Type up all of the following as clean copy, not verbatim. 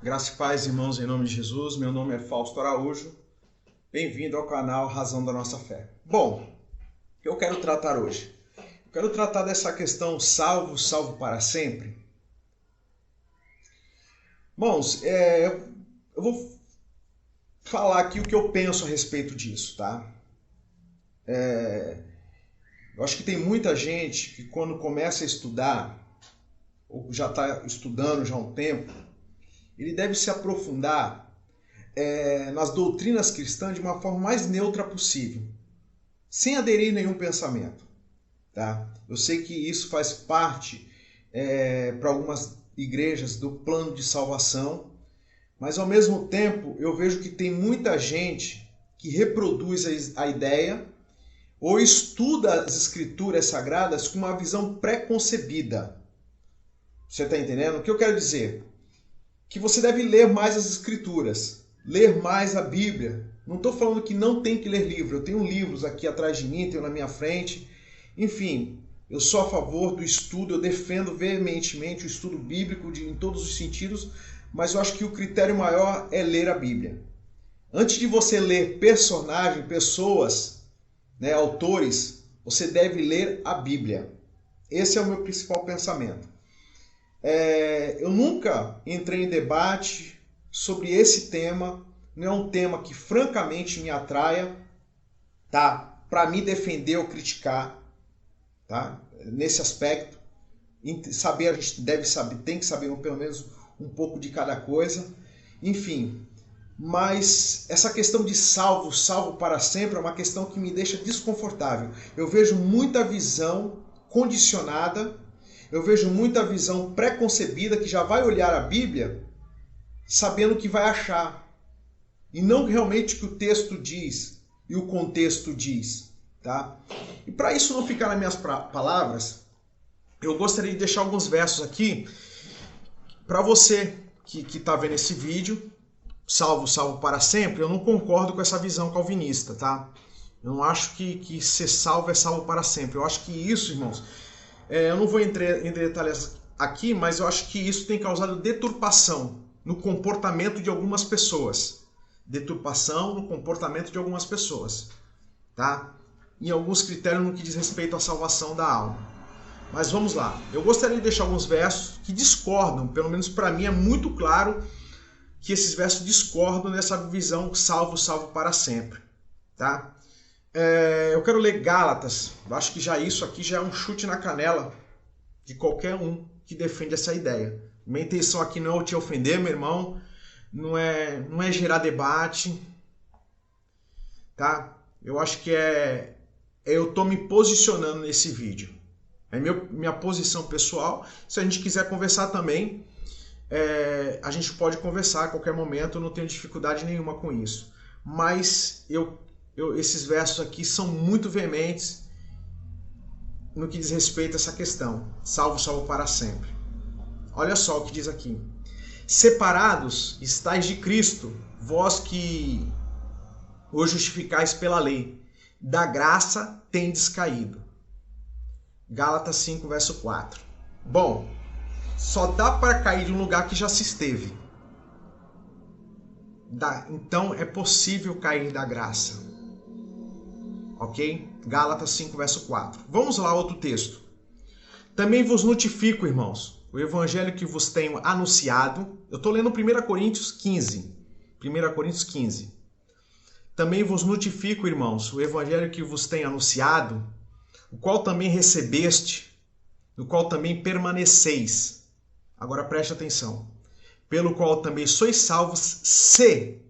Graça e paz, irmãos, em nome de Jesus. Meu nome é Fausto Araújo. Bem-vindo ao canal Razão da Nossa Fé. Bom, o que eu quero tratar hoje? Eu quero tratar dessa questão salvo, salvo para sempre. Irmãos, eu vou falar aqui o que eu penso a respeito disso, tá? Eu acho que tem muita gente que quando começa a estudar, ou já está estudando já há um tempo, ele deve se aprofundar nas doutrinas cristãs de uma forma mais neutra possível, sem aderir a nenhum pensamento. Tá? Eu sei que isso faz parte para algumas igrejas do plano de salvação, mas ao mesmo tempo eu vejo que tem muita gente que reproduz a ideia ou estuda as escrituras sagradas com uma visão pré-concebida. Você está entendendo? O que eu quero dizer? Que você deve ler mais as escrituras, ler mais a Bíblia. Não estou falando que não tem que ler livro. Eu tenho livros aqui atrás de mim, tenho na minha frente. Enfim, eu sou a favor do estudo, eu defendo veementemente o estudo bíblico em todos os sentidos, mas eu acho que o critério maior é ler a Bíblia. Antes de você ler personagens, pessoas, autores, você deve ler a Bíblia. Esse é o meu principal pensamento. Eu nunca entrei em debate sobre esse tema, não é um tema que francamente me atraia, tá? Para me defender ou criticar, tá? Nesse aspecto, saber, a gente deve saber, tem que saber pelo menos um pouco de cada coisa, enfim. Mas essa questão de salvo, salvo para sempre é uma questão que me deixa desconfortável. Eu vejo muita visão condicionada. Eu vejo muita visão pré-concebida que já vai olhar a Bíblia sabendo o que vai achar. E não realmente o que o texto diz e o contexto diz. Tá? E para isso não ficar nas minhas palavras, eu gostaria de deixar alguns versos aqui para você que está vendo esse vídeo. Salvo, salvo para sempre. Eu não concordo com essa visão calvinista. Tá? Eu não acho que ser salvo é salvo para sempre. Eu acho que isso, irmãos... eu não vou entrar em detalhes aqui, mas eu acho que isso tem causado deturpação no comportamento de algumas pessoas. Deturpação no comportamento de algumas pessoas. Tá? Em alguns critérios no que diz respeito à salvação da alma. Mas vamos lá. Eu gostaria de deixar alguns versos que discordam, pelo menos para mim é muito claro que esses versos discordam dessa visão salvo, salvo para sempre. Tá? Eu quero ler Gálatas. Eu acho que isso aqui já é um chute na canela de qualquer um que defende essa ideia. Minha intenção aqui não é te ofender, meu irmão. Não é gerar debate. Tá? Eu acho que eu estou me posicionando nesse vídeo. É minha posição pessoal. Se a gente quiser conversar também, a gente pode conversar a qualquer momento. Eu não tenho dificuldade nenhuma com isso. Mas esses versos aqui são muito veementes no que diz respeito a essa questão. Salvo, salvo para sempre. Olha só o que diz aqui. Separados estáis de Cristo, vós que os justificais pela lei, da graça tendes caído. Gálatas 5, verso 4. Bom, só dá para cair de um lugar que já se esteve. Então é possível cair da graça. Ok? Gálatas 5, verso 4. Vamos lá, outro texto. Também vos notifico, irmãos, o evangelho que vos tenho anunciado. Eu estou lendo 1 Coríntios 15. 1 Coríntios 15. Também vos notifico, irmãos, o evangelho que vos tenho anunciado, o qual também recebeste, no qual também permaneceis. Agora preste atenção. Pelo qual também sois salvos, se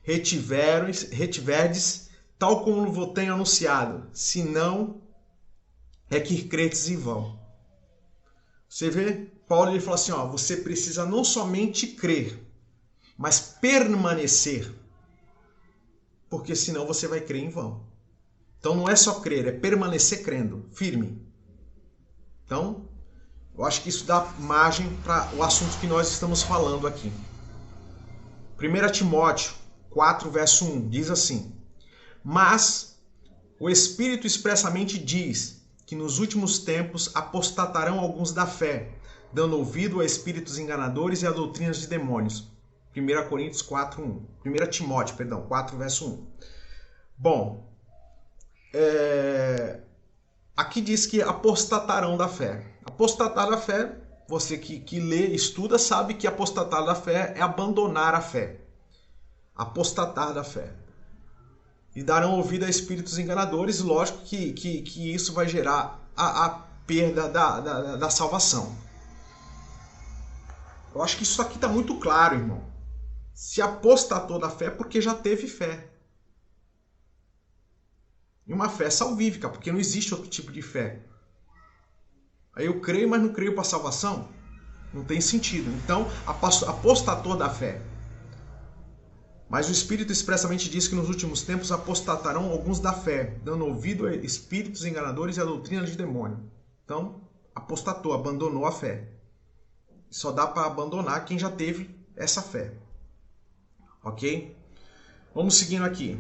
retiverdes tal como vos tenho anunciado, se não é que credes em vão. Você vê? Paulo ele fala assim, você precisa não somente crer, mas permanecer, porque senão você vai crer em vão. Então não é só crer, é permanecer crendo, firme. Então, eu acho que isso dá margem para o assunto que nós estamos falando aqui. 1 Timóteo 4, verso 1, diz assim: Mas o Espírito expressamente diz que nos últimos tempos apostatarão alguns da fé, dando ouvido a espíritos enganadores e a doutrinas de demônios. 1 Coríntios 4:1. 1 Timóteo, 4, verso 1. Bom, aqui diz que apostatarão da fé. Apostatar da fé, você que lê, estuda, sabe que apostatar da fé é abandonar a fé. Apostatar da fé. E darão ouvido a espíritos enganadores, lógico que isso vai gerar a perda da salvação. Eu acho que isso aqui está muito claro, irmão. Se apostatou da fé é porque já teve fé. E uma fé salvífica, porque não existe outro tipo de fé. Aí eu creio, mas não creio para a salvação? Não tem sentido. Então, apostatou da fé. Mas o Espírito expressamente diz que nos últimos tempos apostatarão alguns da fé, dando ouvido a espíritos enganadores e a doutrina de demônio. Então, apostatou, abandonou a fé. Só dá para abandonar quem já teve essa fé. Ok? Vamos seguindo aqui.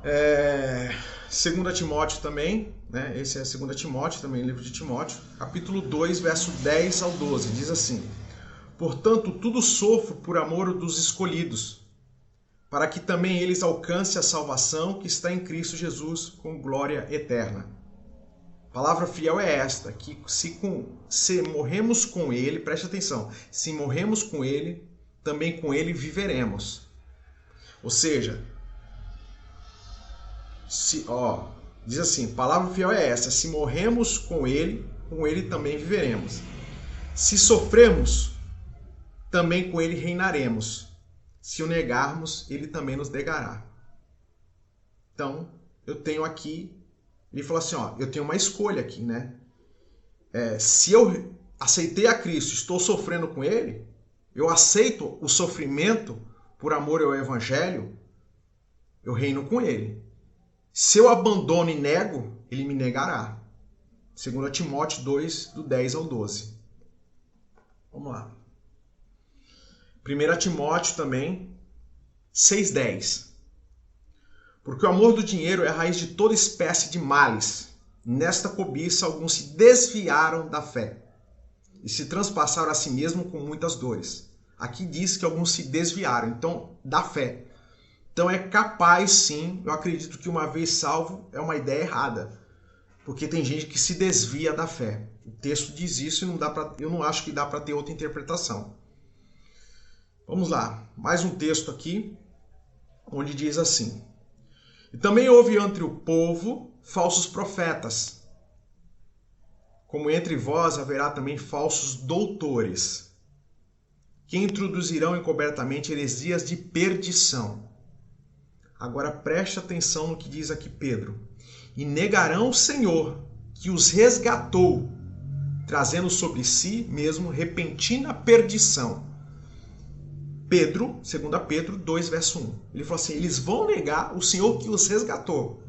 2 Timóteo também, né? Esse é 2 Timóteo, também livro de Timóteo, capítulo 2, verso 10 ao 12, diz assim: portanto, tudo sofro por amor dos escolhidos, para que também eles alcancem a salvação que está em Cristo Jesus com glória eterna. A palavra fiel é esta, que se morremos com ele, preste atenção, se morremos com ele, também com ele viveremos. Ou seja, diz assim, a palavra fiel é essa, se morremos com ele também viveremos. Se sofremos, também com ele reinaremos. Se o negarmos, ele também nos negará. Então, eu tenho aqui, ele falou assim, eu tenho uma escolha aqui, né? Se eu aceitei a Cristo, estou sofrendo com ele, eu aceito o sofrimento por amor ao Evangelho, eu reino com ele. Se eu abandono e nego, ele me negará. 2 Timóteo 2, do 10 ao 12. Vamos lá. 1 Timóteo também, 6,10. Porque o amor do dinheiro é a raiz de toda espécie de males. Nesta cobiça, alguns se desviaram da fé e se transpassaram a si mesmo com muitas dores. Aqui diz que alguns se desviaram, então, da fé. Então é capaz, sim, eu acredito que uma vez salvo é uma ideia errada. Porque tem gente que se desvia da fé. O texto diz isso e eu não acho que dá para ter outra interpretação. Vamos lá, mais um texto aqui, onde diz assim: e também houve entre o povo falsos profetas, como entre vós haverá também falsos doutores, que introduzirão encobertamente heresias de perdição. Agora preste atenção no que diz aqui Pedro. E negarão o Senhor, que os resgatou, trazendo sobre si mesmo repentina perdição. Pedro, 2 Pedro 2, verso 1. Ele falou assim, eles vão negar o Senhor que os resgatou.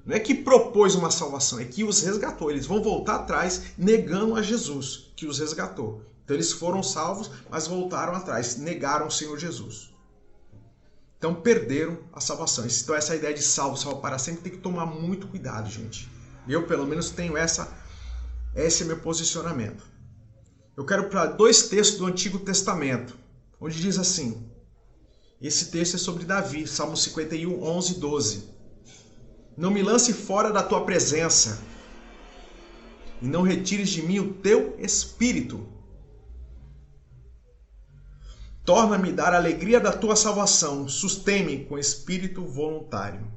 Não é que propôs uma salvação, é que os resgatou. Eles vão voltar atrás negando a Jesus, que os resgatou. Então eles foram salvos, mas voltaram atrás, negaram o Senhor Jesus. Então perderam a salvação. Então essa ideia de salvo para sempre tem que tomar muito cuidado, gente. Eu pelo menos tenho esse é meu posicionamento. Eu quero para 2 textos do Antigo Testamento, onde diz assim, esse texto é sobre Davi, Salmo 51, 11 e 12. Não me lance fora da tua presença, e não retires de mim o teu espírito. Torna-me dar a alegria da tua salvação, sustém-me com espírito voluntário.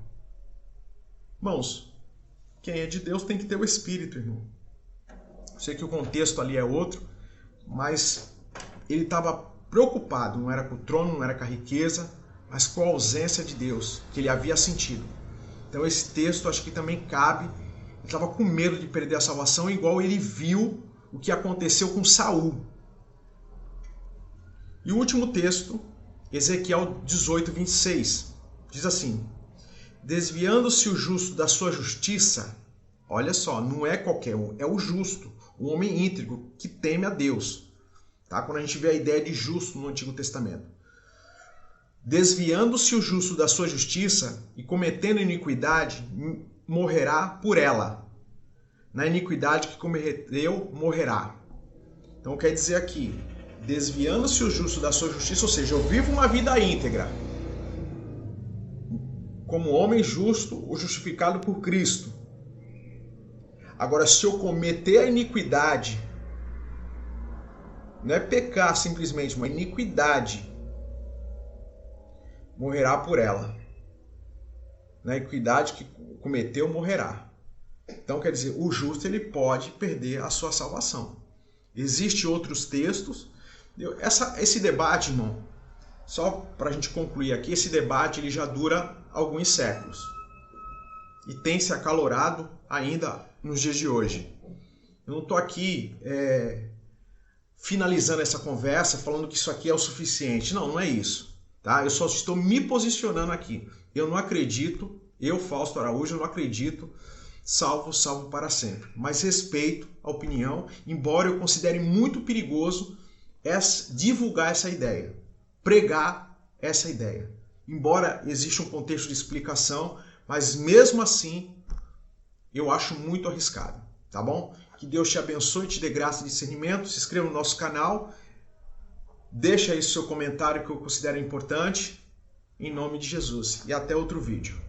Irmãos, quem é de Deus tem que ter o espírito, irmão. Eu sei que o contexto ali é outro, mas ele estava preocupado, não era com o trono, não era com a riqueza, mas com a ausência de Deus, que ele havia sentido. Então esse texto acho que também cabe. Ele estava com medo de perder a salvação, igual ele viu o que aconteceu com Saul. E o último texto, Ezequiel 18, 26, diz assim, desviando-se o justo da sua justiça, olha só, não é qualquer um, é o justo, o homem íntegro que teme a Deus. Tá? Quando a gente vê a ideia de justo no Antigo Testamento. Desviando-se o justo da sua justiça e cometendo iniquidade, morrerá por ela. Na iniquidade que cometeu, morrerá. Então quer dizer aqui, desviando-se o justo da sua justiça, ou seja, eu vivo uma vida íntegra, como homem justo, o justificado por Cristo. Agora, se eu cometer a iniquidade, não é pecar simplesmente, uma iniquidade, morrerá por ela. Na iniquidade que cometeu, morrerá. Então, quer dizer, o justo ele pode perder a sua salvação. Existem outros textos. Esse debate, irmão, só para a gente concluir aqui, esse debate ele já dura alguns séculos. E tem se acalorado ainda nos dias de hoje. Eu não estou aqui finalizando essa conversa falando que isso aqui é o suficiente. Não, não é isso. Tá? Eu só estou me posicionando aqui. Eu não acredito, eu, Fausto Araújo, eu não acredito, salvo para sempre. Mas respeito a opinião, embora eu considere muito perigoso divulgar essa ideia, pregar essa ideia. Embora exista um contexto de explicação, mas mesmo assim eu acho muito arriscado, tá bom? Que Deus te abençoe e te dê graça e discernimento. Se inscreva no nosso canal, deixa aí seu comentário que eu considero importante, em nome de Jesus. E até outro vídeo.